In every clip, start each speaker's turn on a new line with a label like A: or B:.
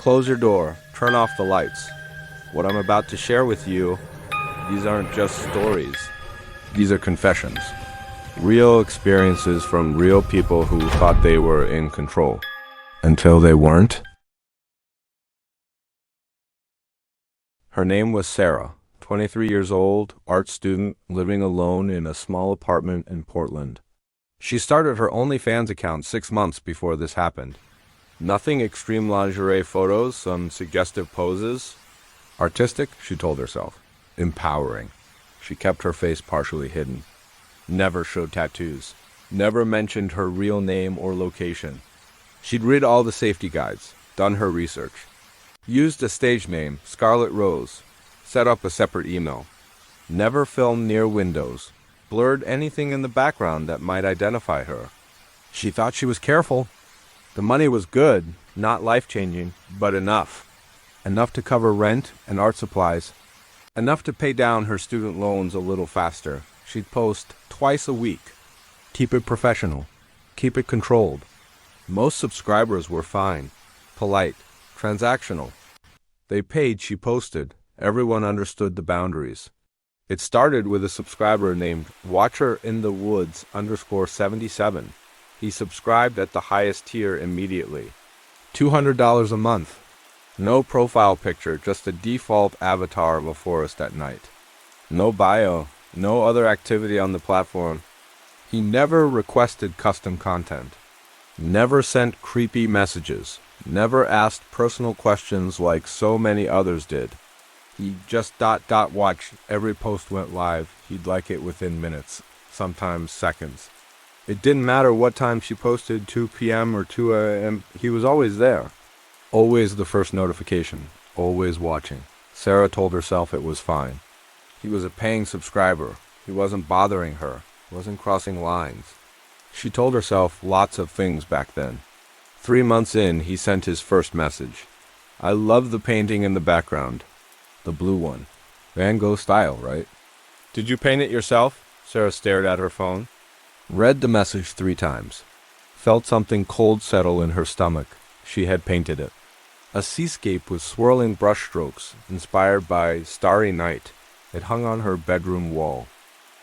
A: Close your door, turn off the lights. What I'm about to share with you, these aren't just stories. These are confessions. Real experiences from real people who thought they were in control. Until they weren't. Her name was Sarah, 23 years old, art student, living alone in a small apartment in Portland. She started her OnlyFans account 6 months before this happened. Nothing extreme lingerie photos, some suggestive poses. Artistic, she told herself. Empowering. She kept her face partially hidden. Never showed tattoos. Never mentioned her real name or location. She'd read all the safety guides, done her research. Used a stage name, Scarlet Rose. Set up a separate email. Never filmed near windows. Blurred anything in the background that might identify her. She thought she was careful. The money was good, not life-changing, but enough. Enough to cover rent and art supplies. Enough to pay down her student loans a little faster. She'd post twice a week. Keep it professional. Keep it controlled. Most subscribers were fine, polite, transactional. They paid, she posted. Everyone understood the boundaries. It started with a subscriber named WatcherInTheWoods_77. He subscribed at the highest tier immediately. $200 a month. No profile picture, just a default avatar of a forest at night. No bio, no other activity on the platform. He never requested custom content. Never sent creepy messages. Never asked personal questions like so many others did. He just watch every post went live. He'd like it within minutes, sometimes seconds. It didn't matter what time she posted, 2 p.m. or 2 a.m., he was always there. Always the first notification, always watching. Sarah told herself it was fine. He was a paying subscriber. He wasn't bothering her, wasn't crossing lines. She told herself lots of things back then. 3 months in, he sent his first message. I love the painting in the background. The blue one. Van Gogh style, right? Did you paint it yourself? Sarah stared at her phone. Read the message 3 times. Felt something cold settle in her stomach. She had painted it. A seascape with swirling brushstrokes, inspired by Starry Night. It hung on her bedroom wall.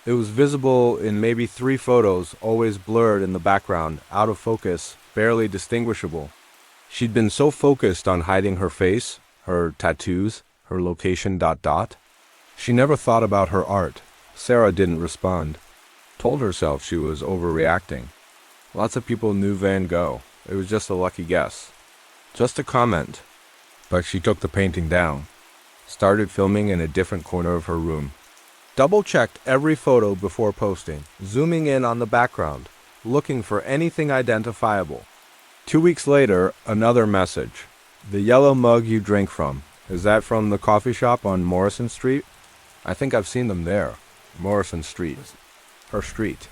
A: It was visible in maybe 3 photos, always blurred in the background, out of focus, barely distinguishable. She'd been so focused on hiding her face, her tattoos, her location ... She never thought about her art. Sarah didn't respond. Told herself she was overreacting. Lots of people knew Van Gogh. It was just a lucky guess. Just a comment. But she took the painting down. Started filming in a different corner of her room. Double-checked every photo before posting, zooming in on the background, looking for anything identifiable. 2 weeks later, another message. The yellow mug you drink from. Is that from the coffee shop on Morrison Street? I think I've seen them there. Morrison Street. Her street.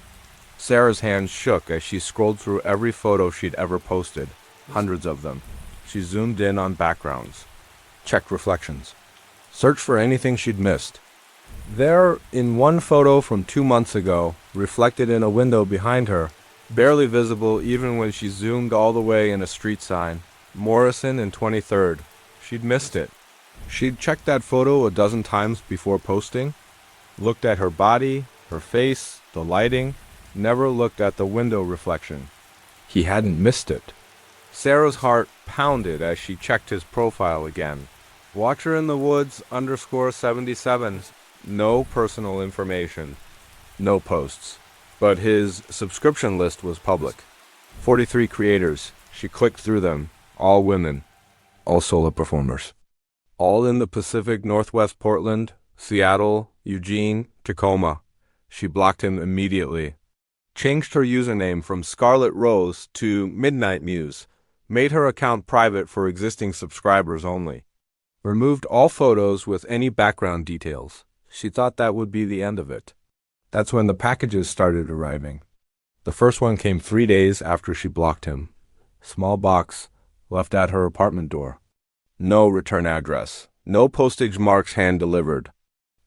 A: Sarah's hands shook as she scrolled through every photo she'd ever posted. Hundreds of them. She zoomed in on backgrounds. Checked reflections. Searched for anything she'd missed. There, in one photo from 2 months ago, reflected in a window behind her, barely visible even when she zoomed all the way in a street sign, Morrison and 23rd. She'd missed it. She'd checked that photo a dozen times before posting, looked at her body, her face, the lighting, never looked at the window reflection. He hadn't missed it. Sarah's heart pounded as she checked his profile again. WatcherInTheWoods_77. No personal information. No posts. But his subscription list was public. 43 creators. She clicked through them. All women. All solo performers. All in the Pacific Northwest Portland, Seattle, Eugene, Tacoma. She blocked him immediately. Changed her username from Scarlet Rose to Midnight Muse. Made her account private for existing subscribers only. Removed all photos with any background details. She thought that would be the end of it. That's when the packages started arriving. The first one came 3 days after she blocked him. Small box, left at her apartment door. No return address. No postage marks hand-delivered.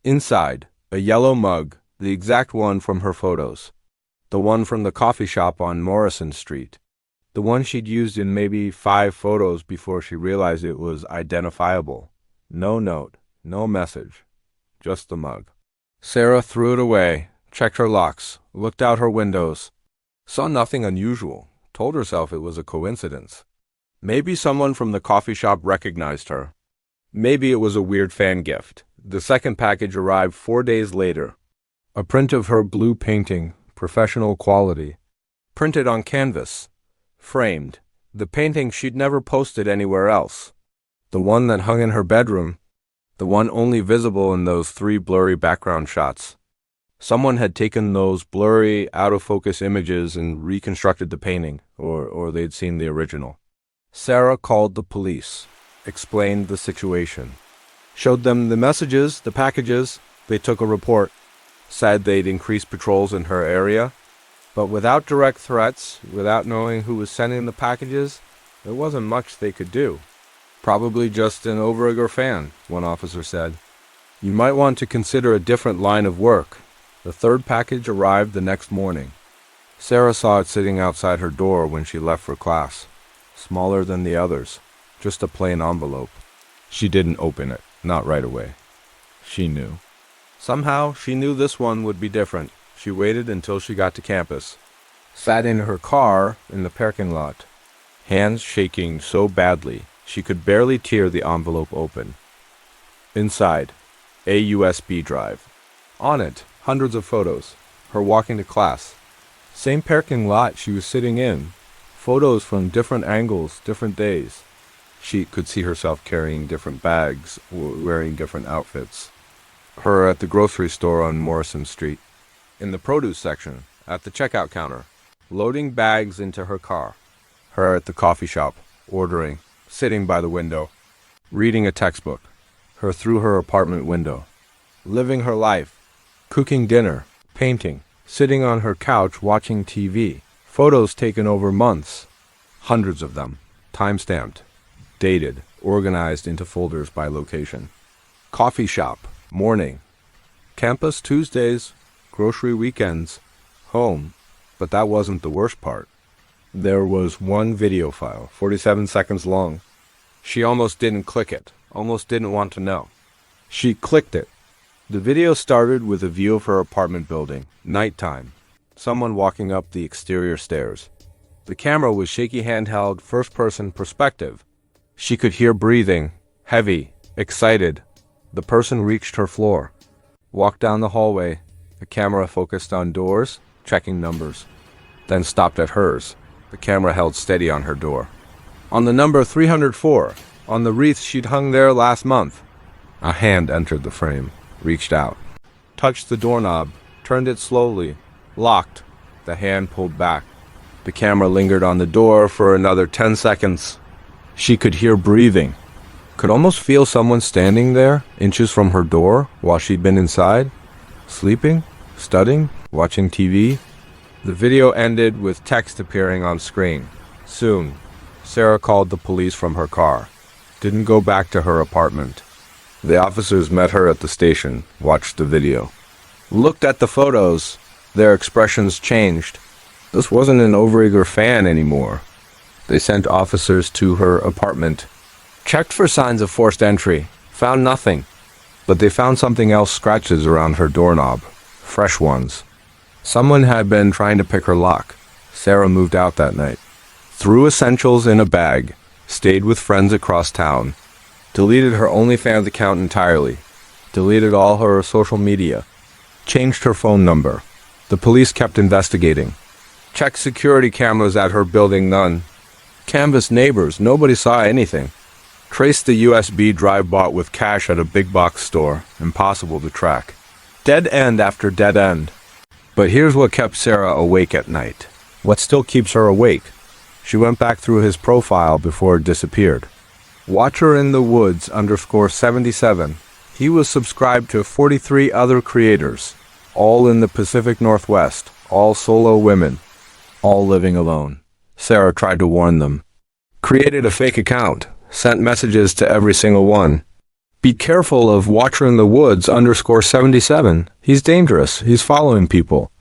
A: Inside, a yellow mug, the exact one from her photos. The one from the coffee shop on Morrison Street. The one she'd used in maybe 5 photos before she realized it was identifiable. No note, no message, just the mug. Sarah threw it away, checked her locks, looked out her windows, saw nothing unusual, told herself it was a coincidence. Maybe someone from the coffee shop recognized her. Maybe it was a weird fan gift. The second package arrived 4 days later. A print of her blue painting, professional quality, printed on canvas, framed. The painting she'd never posted anywhere else. The one that hung in her bedroom. The one only visible in those 3 blurry background shots. Someone had taken those blurry, out-of-focus images and reconstructed the painting, or they'd seen the original. Sarah called the police, explained the situation, showed them the messages, the packages. They took a report, said they'd increase patrols in her area, but without direct threats, without knowing who was sending the packages, there wasn't much they could do. Probably just an overeager fan, one officer said. You might want to consider a different line of work. The 3rd package arrived the next morning. Sarah saw it sitting outside her door when she left for class. Smaller than the others, just a plain envelope. She didn't open it, not right away. She knew. Somehow, she knew this one would be different. She waited until she got to campus. Sat in her car in the parking lot, hands shaking so badly she could barely tear the envelope open. Inside, a USB drive. On it, hundreds of photos. Her walking to class. Same parking lot she was sitting in. Photos from different angles, different days. She could see herself carrying different bags, wearing different outfits. Her at the grocery store on Morrison Street. In the produce section, at the checkout counter, loading bags into her car. Her at the coffee shop, ordering, sitting by the window, reading a textbook. Her through her apartment window. Living her life, cooking dinner, painting, sitting on her couch watching TV. Photos taken over months. Hundreds of them, time-stamped, dated, organized into folders by location. Coffee shop, morning. Campus Tuesdays, grocery weekends, home. But that wasn't the worst part. There was one video file, 47 seconds long. She almost didn't click it, almost didn't want to know. She clicked it. The video started with a view of her apartment building, nighttime. Someone walking up the exterior stairs. The camera was shaky handheld, first-person perspective. She could hear breathing, heavy, excited. The person reached her floor. Walked down the hallway. The camera focused on doors, checking numbers. Then stopped at hers. The camera held steady on her door. On the number 304, on the wreath she'd hung there last month. A hand entered the frame, reached out, touched the doorknob, turned it slowly, locked. The hand pulled back. The camera lingered on the door for another 10 seconds. She could hear breathing. Could almost feel someone standing there, inches from her door, while she'd been inside. Sleeping, studying, watching TV. The video ended with text appearing on screen. Soon, Sarah called the police from her car. Didn't go back to her apartment. The officers met her at the station, watched the video. Looked at the photos. Their expressions changed. This wasn't an overeager fan anymore. They sent officers to her apartment. Checked for signs of forced entry. Found nothing. But they found something else, scratches around her doorknob. Fresh ones. Someone had been trying to pick her lock. Sarah moved out that night. Threw essentials in a bag. Stayed with friends across town. Deleted her OnlyFans account entirely. Deleted all her social media. Changed her phone number. The police kept investigating. Checked security cameras at her building, none. Canvassed neighbors, nobody saw anything. Traced the USB drive bought with cash at a big box store, impossible to track. Dead end after dead end. But here's what kept Sarah awake at night. What still keeps her awake. She went back through his profile before it disappeared. Watcher in the Woods _77. He was subscribed to 43 other creators, all in the Pacific Northwest, all solo women, all living alone. Sarah tried to warn them. Created a fake account, sent messages to every single one. Be careful of Watcher in the Woods _77. He's dangerous. He's following people.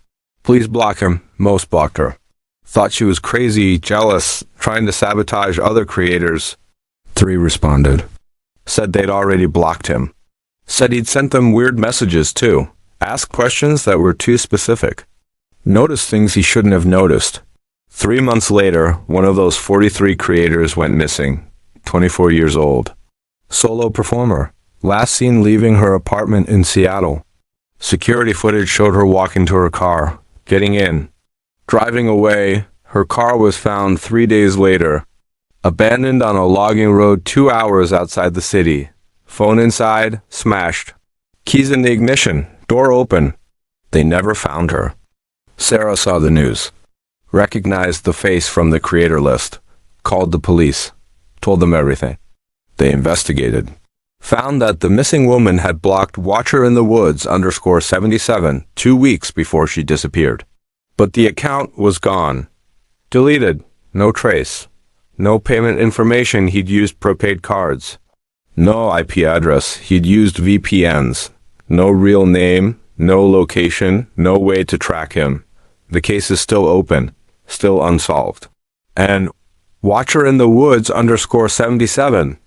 A: Please block him. Most blocked her. Thought she was crazy, jealous, trying to sabotage other creators. 3 responded. Said they'd already blocked him. Said he'd sent them weird messages too. Asked questions that were too specific. Noticed things he shouldn't have noticed. 3 months later, one of those 43 creators went missing. 24 years old. Solo performer. Last seen leaving her apartment in Seattle. Security footage showed her walking to her car, getting in. Driving away, her car was found 3 days later. Abandoned on a logging road 2 hours outside the city. Phone inside, smashed. Keys in the ignition, door open. They never found her. Sarah saw the news. Recognized the face from the creator list. Called the police. Told them everything. They investigated. Found that the missing woman had blocked Watcher in the Woods _77 2 weeks before she disappeared. But the account was gone. Deleted. No trace. No payment information. He'd used prepaid cards. No IP address. He'd used VPNs. No real name. No location. No way to track him. The case is still open. Still unsolved. And Watcher in the Woods _77.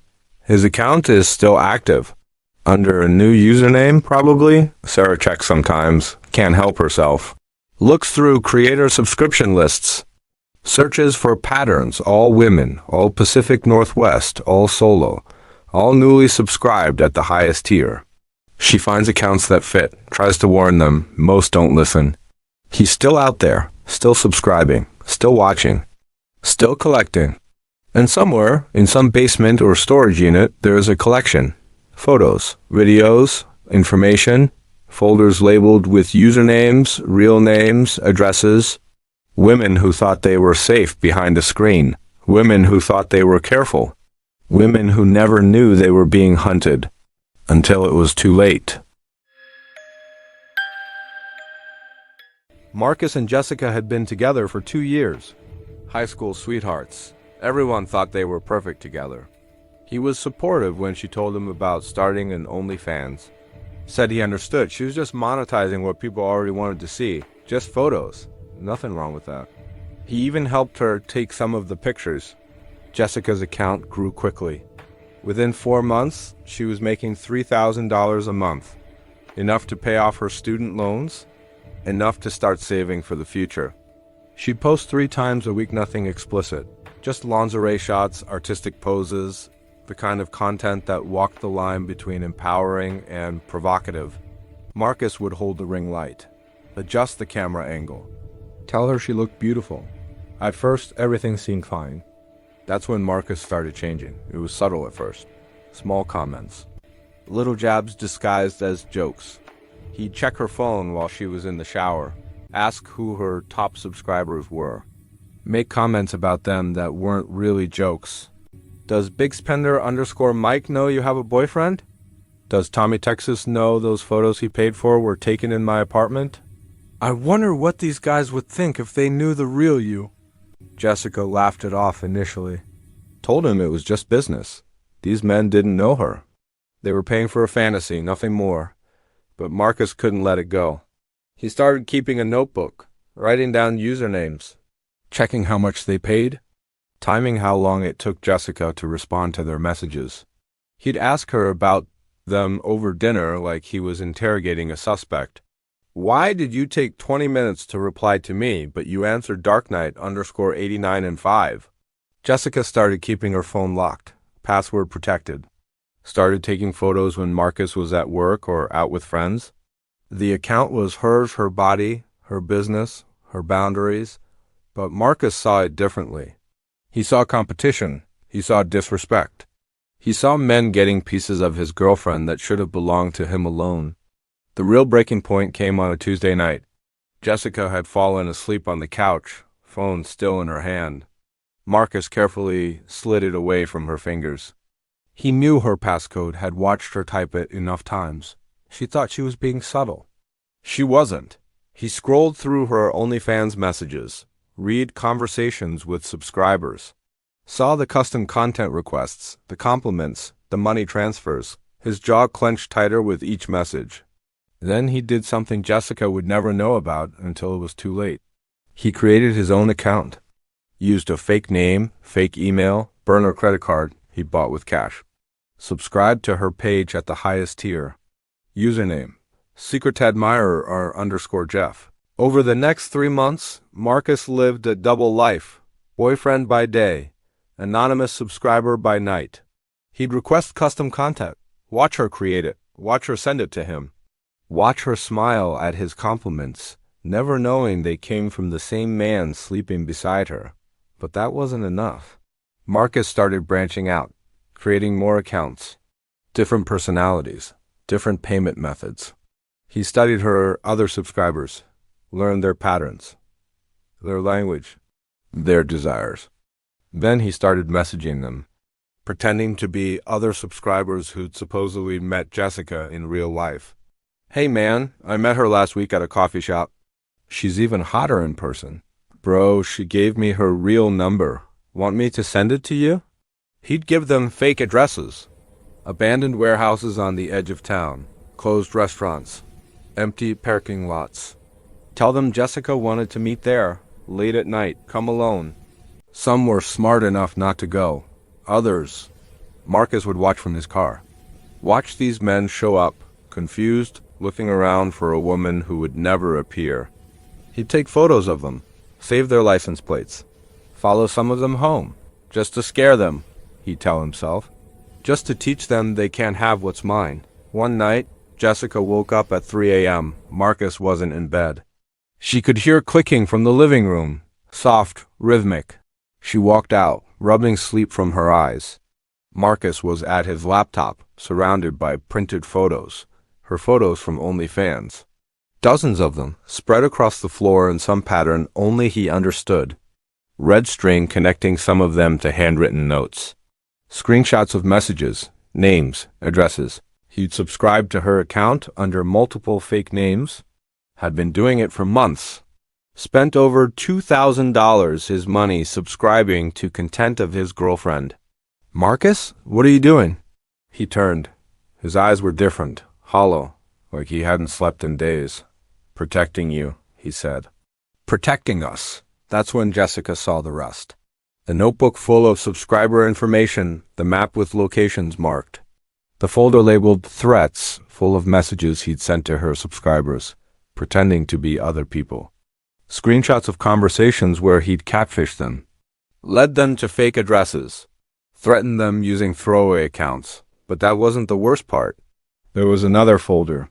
A: His account is still active. Under a new username, probably. Sarah checks sometimes. Can't help herself. Looks through creator subscription lists. Searches for patterns. All women. All Pacific Northwest. All solo. All newly subscribed at the highest tier. She finds accounts that fit. Tries to warn them. Most don't listen. He's still out there. Still subscribing. Still watching. Still collecting. And somewhere, in some basement or storage unit, there is a collection. Photos, videos, information, folders labeled with usernames, real names, addresses. Women who thought they were safe behind a screen. Women who thought they were careful. Women who never knew they were being hunted. Until it was too late. Marcus and Jessica had been together for 2 years. High school sweethearts. Everyone thought they were perfect together. He was supportive when she told him about starting an OnlyFans. Said he understood. She was just monetizing what people already wanted to see. Just photos. Nothing wrong with that. He even helped her take some of the pictures. Jessica's account grew quickly. Within 4 months, she was making $3,000 a month. Enough to pay off her student loans. Enough to start saving for the future. She'd post 3 times a week, nothing explicit. Just lingerie shots, artistic poses, the kind of content that walked the line between empowering and provocative. Marcus would hold the ring light, adjust the camera angle, tell her she looked beautiful. At first, everything seemed fine. That's when Marcus started changing. It was subtle at first. Small comments. Little jabs disguised as jokes. He'd check her phone while she was in the shower, ask who her top subscribers were, make comments about them that weren't really jokes. Does Big Spender _Mike know you have a boyfriend? Does Tommy Texas know those photos he paid for were taken in my apartment? I wonder what these guys would think if they knew the real you. Jessica laughed it off initially. Told him it was just business. These men didn't know her. They were paying for a fantasy, nothing more. But Marcus couldn't let it go. He started keeping a notebook, writing down usernames, checking how much they paid, timing how long it took Jessica to respond to their messages. He'd ask her about them over dinner like he was interrogating a suspect. Why did you take 20 minutes to reply to me, but you answered Dark Knight _89 and 5? Jessica started keeping her phone locked, password protected. Started taking photos when Marcus was at work or out with friends. The account was hers, her body, her business, her boundaries, but Marcus saw it differently. He saw competition. He saw disrespect. He saw men getting pieces of his girlfriend that should have belonged to him alone. The real breaking point came on a Tuesday night. Jessica had fallen asleep on the couch, phone still in her hand. Marcus carefully slid it away from her fingers. He knew her passcode, had watched her type it enough times. She thought she was being subtle. She wasn't. He scrolled through her OnlyFans messages, read conversations with subscribers, saw the custom content requests, the compliments, the money transfers. His jaw clenched tighter with each message. Then he did something Jessica would never know about until it was too late. He created his own account, used a fake name, fake email, burner credit card he bought with cash. Subscribed to her page at the highest tier. Username, Secret Admirer or _Jeff. Over the next 3 months, Marcus lived a double life. Boyfriend by day, anonymous subscriber by night. He'd request custom content, watch her create it, watch her send it to him. Watch her smile at his compliments, never knowing they came from the same man sleeping beside her. But that wasn't enough. Marcus started branching out, creating more accounts, different personalities, different payment methods. He studied her other subscribers, learned their patterns, their language, their desires. Then he started messaging them, pretending to be other subscribers who'd supposedly met Jessica in real life. Hey man, I met her last week at a coffee shop. She's even hotter in person. Bro, she gave me her real number. Want me to send it to you? He'd give them fake addresses. Abandoned warehouses on the edge of town, closed restaurants, empty parking lots. Tell them Jessica wanted to meet there, late at night, come alone. Some were smart enough not to go. Others, Marcus would watch from his car. Watch these men show up, confused, looking around for a woman who would never appear. He'd take photos of them, save their license plates, follow some of them home, just to scare them, he'd tell himself, just to teach them they can't have what's mine. One night, Jessica woke up at 3 a.m. Marcus wasn't in bed. She could hear clicking from the living room, soft, rhythmic. She walked out, rubbing sleep from her eyes. Marcus was at his laptop, surrounded by printed photos, her photos from OnlyFans. Dozens of them, spread across the floor in some pattern only he understood. Red string connecting some of them to handwritten notes. Screenshots of messages, names, addresses. He'd subscribed to her account under multiple fake names, had been doing it for months. Spent over $2,000 his money subscribing to content of his girlfriend. Marcus, what are you doing? He turned. His eyes were different, hollow, like he hadn't slept in days. Protecting you, he said. Protecting us. That's when Jessica saw the rest. The notebook full of subscriber information, the map with locations marked. The folder labeled threats, full of messages he'd sent to her subscribers, pretending to be other people. Screenshots of conversations where he'd catfished them. Led them to fake addresses. Threatened them using throwaway accounts. But that wasn't the worst part. There was another folder,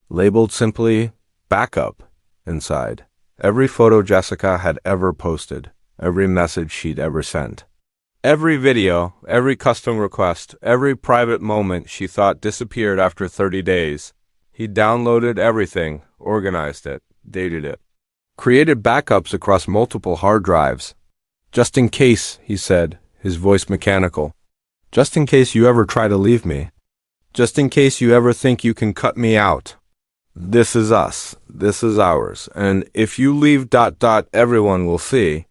A: labeled simply backup, inside. Every photo Jessica had ever posted, every message she'd ever sent. Every video, every custom request, every private moment she thought disappeared after 30 days. He downloaded everything, organized it, dated it. Created backups across multiple hard drives. Just in case, he said, his voice mechanical. Just in case you ever try to leave me. Just in case you ever think you can cut me out. This is us. This is ours. And if you leave ... everyone will see.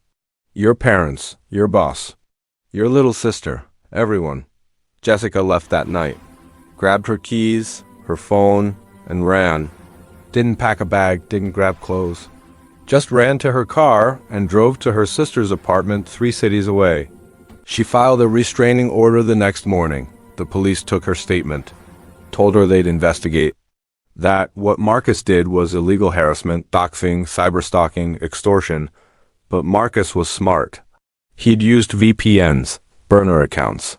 A: Your parents, your boss, your little sister, everyone. Jessica left that night. Grabbed her keys, her phone, and ran. Didn't pack a bag, didn't grab clothes. Just ran to her car and drove to her sister's apartment 3 cities away. She filed a restraining order the next morning. The police took her statement, told her they'd investigate. That what Marcus did was illegal harassment, doxing, cyberstalking, extortion. But Marcus was smart. He'd used VPNs, burner accounts,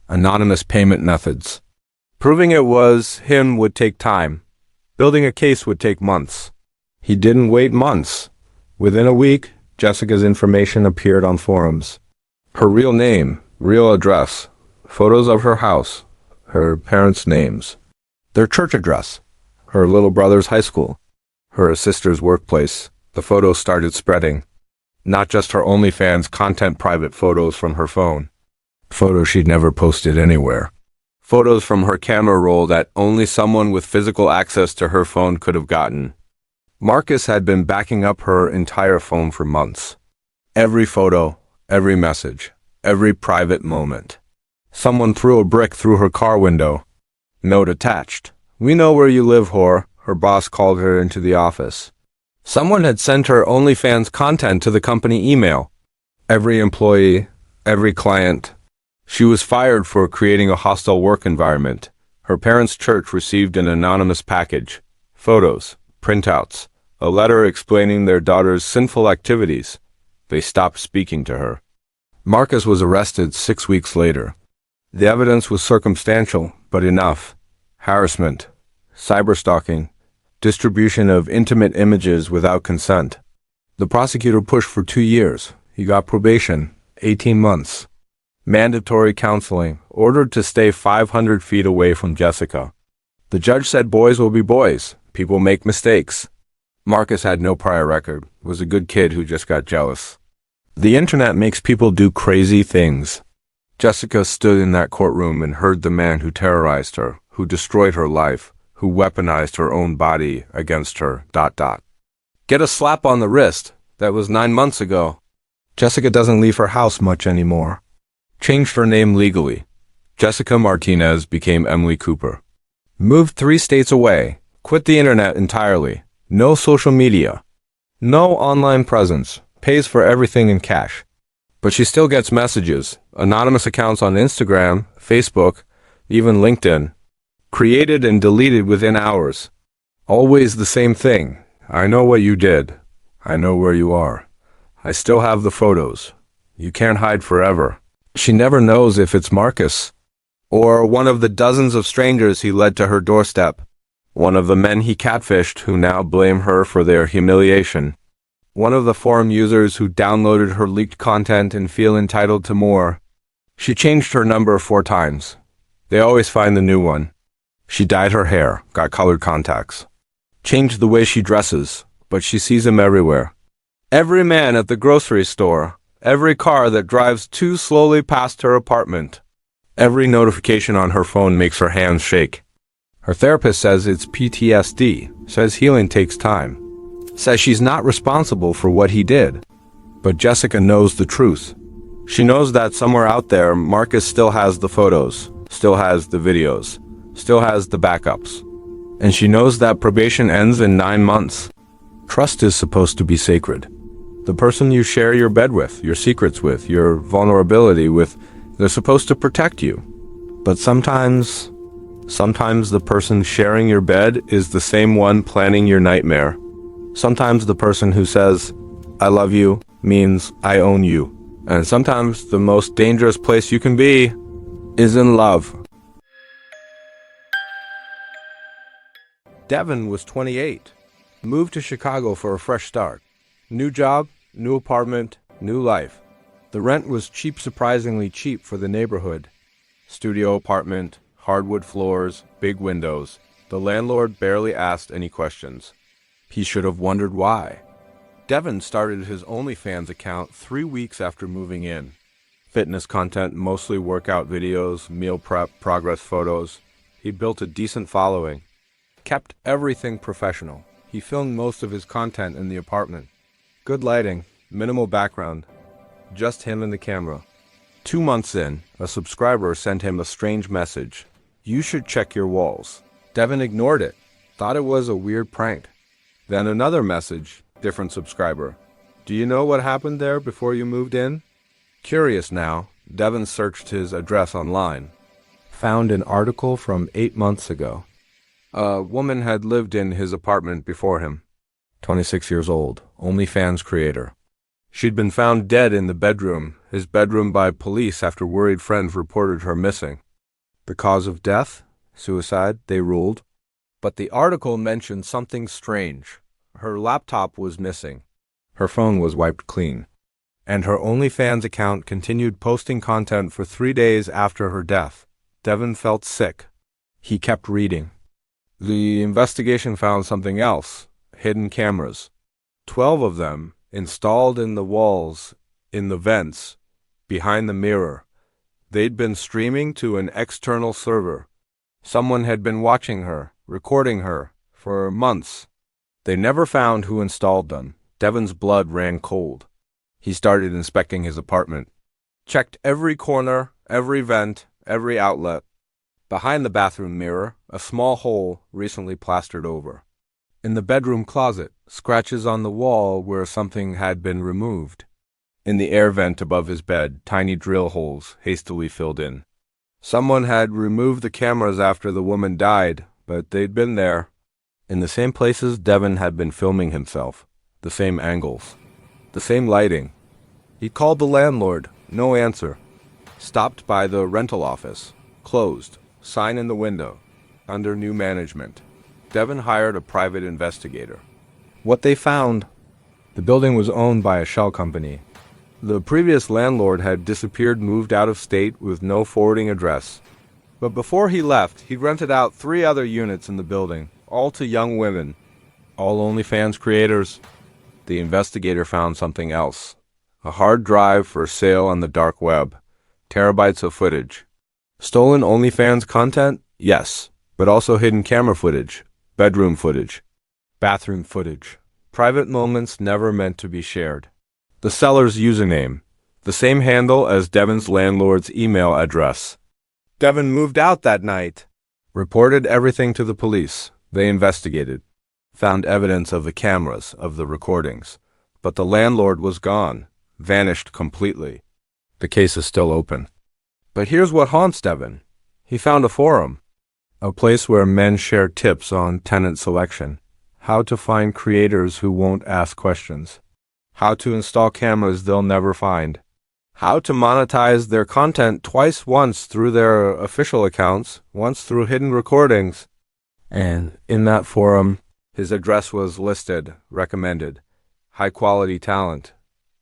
A: anonymous payment methods. Proving it was him would take time. Building a case would take months. He didn't wait months. Within a week, Jessica's information appeared on forums. Her real name, real address, photos of her house, her parents' names, their church address, her little brother's high school, her sister's workplace. The photos started spreading. Not just her OnlyFans content private photos from her phone. Photos she'd never posted anywhere. Photos from her camera roll that only someone with physical access to her phone could have gotten. Marcus had been backing up her entire phone for months. Every photo, every message, every private moment. Someone threw a brick through her car window. Note attached. We know where you live, whore. Her boss called her into the office. Someone had sent her OnlyFans content to the company email. Every employee, every client. She was fired for creating a hostile work environment. Her parents' church received an anonymous package, photos, printouts, a letter explaining their daughter's sinful activities. They stopped speaking to her. Marcus was arrested 6 weeks later. The evidence was circumstantial, but enough. Harassment, cyberstalking, distribution of intimate images without consent. The prosecutor pushed for 2 years. He got probation, 18 months. Mandatory counseling, ordered to stay 500 feet away from Jessica. The judge said boys will be boys. People make mistakes. Marcus had no prior record, was a good kid who just got jealous. The internet makes people do crazy things. Jessica stood in that courtroom and heard the man who terrorized her, who destroyed her life, who weaponized her own body against her, ... Get a slap on the wrist. That was 9 months ago. Jessica doesn't leave her house much anymore. Changed her name legally. Jessica Martinez became Emily Cooper. Moved 3 states away. Quit the internet entirely. No social media. No online presence. Pays for everything in cash. But she still gets messages, anonymous accounts on Instagram, Facebook, even LinkedIn. Created and deleted within hours. Always the same thing. I know what you did. I know where you are. I still have the photos. You can't hide forever. She never knows if it's Marcus, or one of the dozens of strangers he led to her doorstep, one of the men he catfished who now blame her for their humiliation, one of the forum users who downloaded her leaked content and feel entitled to more. She changed her number 4 times. They always find the new one. She dyed her hair, got colored contacts, changed the way she dresses, but she sees him everywhere. Every man at the grocery store, every car that drives too slowly past her apartment. Every notification on her phone makes her hands shake. Her therapist says it's PTSD, says healing takes time, says she's not responsible for what he did. But Jessica knows the truth. She knows that somewhere out there, Marcus still has the photos, still has the videos, still has the backups. And she knows that probation ends in 9 months. Trust is supposed to be sacred. The person you share your bed with, your secrets with, your vulnerability with, they're supposed to protect you. But sometimes the person sharing your bed is the same one planning your nightmare. Sometimes the person who says, I love you, means I own you. And sometimes the most dangerous place you can be is in love. Devin was 28, moved to Chicago for a fresh start. New job, new apartment, new life. The rent was cheap, surprisingly cheap for the neighborhood. Studio apartment, hardwood floors, big windows. The landlord barely asked any questions. He should have wondered why. Devin started his OnlyFans account 3 weeks after moving in. Fitness content, mostly workout videos, meal prep, progress photos. He built a decent following. Kept everything professional. He filmed most of his content in the apartment. Good lighting, minimal background, just him and the camera. 2 months in, a subscriber sent him a strange message. You should check your walls. Devin ignored it, thought it was a weird prank. Then another message, different subscriber. Do you know what happened there before you moved in? Curious now, Devin searched his address online. Found an article from 8 months ago. A woman had lived in his apartment before him. 26 years old, OnlyFans creator. She'd been found dead in the bedroom, his bedroom, by police after worried friends reported her missing. The cause of death? Suicide, they ruled. But the article mentioned something strange. Her laptop was missing. Her phone was wiped clean. And her OnlyFans account continued posting content for 3 days after her death. Devin felt sick. He kept reading. The investigation found something else. Hidden cameras. 12 of them, installed in the walls, in the vents, behind the mirror. They'd been streaming to an external server. Someone had been watching her, recording her, for months. They never found who installed them. Devin's blood ran cold. He started inspecting his apartment. Checked every corner, every vent, every outlet. Behind the bathroom mirror, a small hole recently plastered over. In the bedroom closet, scratches on the wall where something had been removed. In the air vent above his bed, tiny drill holes hastily filled in. Someone had removed the cameras after the woman died, but they'd been there. In the same places Devon had been filming himself, the same angles, the same lighting. He called the landlord, no answer. Stopped by the rental office, closed, sign in the window, under new management. Devon hired a private investigator. What they found: the building was owned by a shell company. The previous landlord had disappeared, moved out of state with no forwarding address. But before he left, he rented out 3 other units in the building, all to young women, all OnlyFans creators. The investigator found something else. A hard drive for sale on the dark web. Terabytes of footage. Stolen OnlyFans content? Yes, but also hidden camera footage, bedroom footage, bathroom footage, private moments never meant to be shared. The seller's username, the same handle as Devon's landlord's email address. Devon moved out that night. Reported everything to the police. They investigated. Found evidence of the cameras, of the recordings. But the landlord was gone. Vanished completely. The case is still open. But here's what haunts Devon. He found a forum. A place where men share tips on tenant selection. How to find creators who won't ask questions. How to install cameras they'll never find. How to monetize their content twice, once through their official accounts, once through hidden recordings. And in that forum, his address was listed, recommended. High quality talent.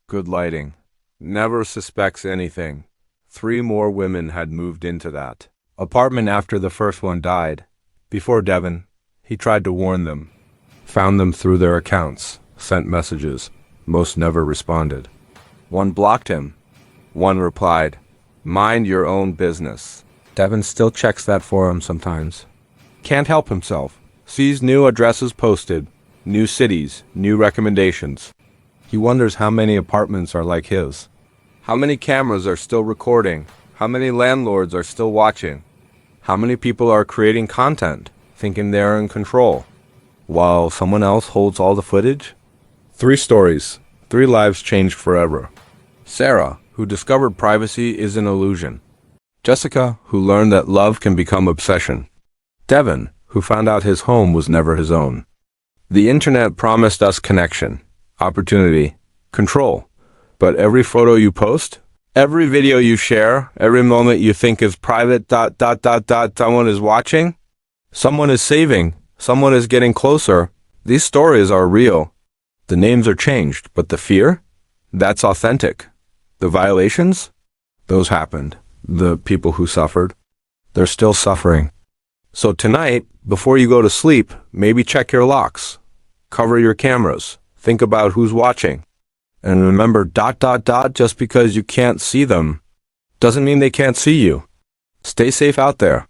A: Good lighting. Never suspects anything. 3 more women had moved into that apartment after the first one died. Before Devon, he tried to warn them. Found them through their accounts, sent messages. Most never responded. One blocked him. One replied, "Mind your own business." Devon still checks that forum sometimes. Can't help himself. Sees new addresses posted, new cities, new recommendations. He wonders how many apartments are like his. How many cameras are still recording? How many landlords are still watching? How many people are creating content, thinking they're in control, while someone else holds all the footage? 3 stories, 3 lives changed forever. Sarah, who discovered privacy is an illusion. Jessica, who learned that love can become obsession. Devon, who found out his home was never his own. The internet promised us connection, opportunity, control. But every photo you post, every video you share, every moment you think is private, someone is watching, someone is saving, someone is getting closer. These stories are real. The names are changed, but the fear? That's authentic. The violations? Those happened. The people who suffered, they're still suffering. So tonight, before you go to sleep, maybe check your locks. Cover your cameras. Think about who's watching. And remember, just because you can't see them doesn't mean they can't see you. Stay safe out there.